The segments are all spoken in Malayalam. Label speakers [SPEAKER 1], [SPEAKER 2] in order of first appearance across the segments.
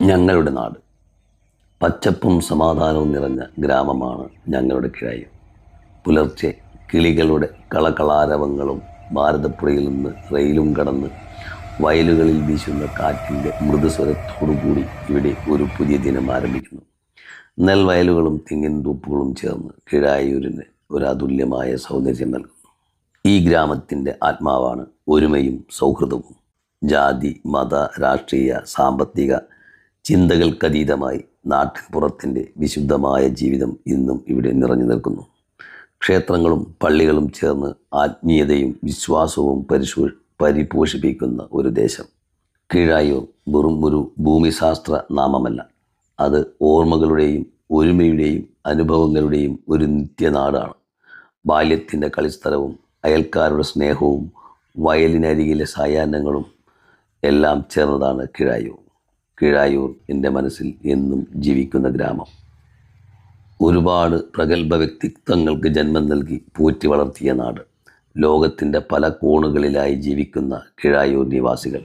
[SPEAKER 1] ഞങ്ങളുടെ നാട് പച്ചപ്പും സമാധാനവും നിറഞ്ഞ ഗ്രാമമാണ് ഞങ്ങളുടെ കിഴായൂർ. പുലർച്ചെ കിളികളുടെ കളകളാരവങ്ങളും ഭാരതപ്പുഴയിൽ നിന്ന് റെയിലും കടന്ന് വയലുകളിൽ വീശുന്ന കാറ്റിൻ്റെ മൃദുസ്വരത്തോടുകൂടി ഇവിടെ ഒരു പുതിയ ദിനം ആരംഭിക്കുന്നു. നെൽവയലുകളും തെങ്ങിൻ തൂപ്പുകളും ചേർന്ന് കിഴായൂരിന് ഒരു അതുല്യമായ സൗന്ദര്യം നൽകുന്നു. ഈ ഗ്രാമത്തിൻ്റെ ആത്മാവാണ് ഒരുമയും സൗഹൃദവും. ജാതി, മത, രാഷ്ട്രീയ, സാമ്പത്തിക ചിന്തകൾക്കതീതമായി നാട്ടിൻപുറത്തിൻ്റെ വിശുദ്ധമായ ജീവിതം ഇന്നും ഇവിടെ നിറഞ്ഞു നിൽക്കുന്നു. ക്ഷേത്രങ്ങളും പള്ളികളും ചേർന്ന് ആത്മീയതയും വിശ്വാസവും പരിപോഷിപ്പിക്കുന്ന ഒരു ദേശം. കിഴായൂർ വെറും ഒരു ഭൂമിശാസ്ത്ര നാമമല്ല, അത് ഓർമ്മകളുടെയും ഒരുമയുടെയും അനുഭവങ്ങളുടെയും ഒരു നിത്യനാടാണ്. ബാല്യത്തിൻ്റെ കളിസ്ഥലവും അയൽക്കാരുടെ സ്നേഹവും വയലിനരികിലെ സായാഹ്നങ്ങളും എല്ലാം ചേർന്നതാണ് കിഴായൂർ. കിഴായൂർ എൻ്റെ മനസ്സിൽ എന്നും ജീവിക്കുന്ന ഗ്രാമം. ഒരുപാട് പ്രഗത്ഭ വ്യക്തിത്വങ്ങൾക്ക് ജന്മം നൽകി പോറ്റി വളർത്തിയ നാട്. ലോകത്തിൻ്റെ പല കോണുകളിലായി ജീവിക്കുന്ന കിഴായൂർ നിവാസികൾ.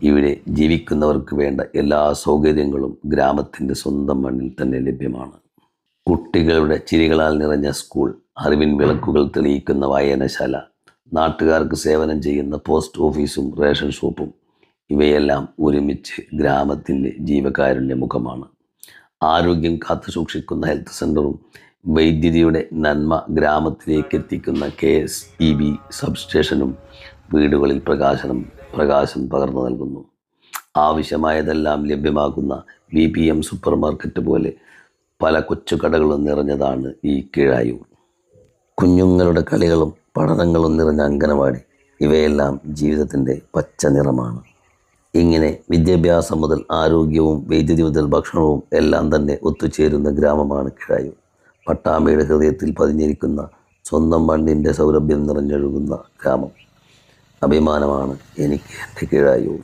[SPEAKER 1] ഇവിടെ ജീവിക്കുന്നവർക്ക് വേണ്ട എല്ലാ സൗകര്യങ്ങളും ഗ്രാമത്തിൻ്റെ സ്വന്തം മണ്ണിൽ തന്നെ ലഭ്യമാണ്. കുട്ടികളുടെ ചിരികളാൽ നിറഞ്ഞ സ്കൂൾ, അറിവിൻ വിളക്കുകൾ തെളിയിക്കുന്ന വായനശാല, നാട്ടുകാർക്ക് സേവനം ചെയ്യുന്ന പോസ്റ്റ് ഓഫീസും റേഷൻ ഷോപ്പും, ഇവയെല്ലാം ഒരുമിച്ച് ഗ്രാമത്തിൻ്റെ ജീവകാരുണ്യ മുഖമാണ്. ആരോഗ്യം കാത്തു സൂക്ഷിക്കുന്ന ഹെൽത്ത് സെൻ്ററും വൈദ്യുതിയുടെ നന്മ ഗ്രാമത്തിലേക്ക് എത്തിക്കുന്ന KSEB സബ്സ്റ്റേഷനും വീടുകളിൽ പ്രകാശം പകർന്നു നൽകുന്നു. ആവശ്യമായതെല്ലാം ലഭ്യമാകുന്ന BPM സൂപ്പർ മാർക്കറ്റ് പോലെ പല കൊച്ചുകടകളും നിറഞ്ഞതാണ് ഈ കിഴായൂർ. കുഞ്ഞുങ്ങളുടെ കളികളും പഠനങ്ങളും നിറഞ്ഞ അങ്കനവാടി, ഇവയെല്ലാം ജീവിതത്തിൻ്റെ പച്ച നിറമാണ്. ഇങ്ങനെ വിദ്യാഭ്യാസം മുതൽ ആരോഗ്യവും വൈദ്യുതി മുതൽ ഭക്ഷണവും എല്ലാം തന്നെ ഒത്തുചേരുന്ന ഗ്രാമമാണ് കിഴായൂർ. പട്ടാമ്പിയുടെ ഹൃദയത്തിൽ പതിഞ്ഞിരിക്കുന്ന സ്വന്തം മണ്ണിൻ്റെ സൗരഭ്യം നിറഞ്ഞൊഴുകുന്ന ഗ്രാമം. അഭിമാനമാണ് എനിക്ക് എൻ്റെ കിഴായൂർ.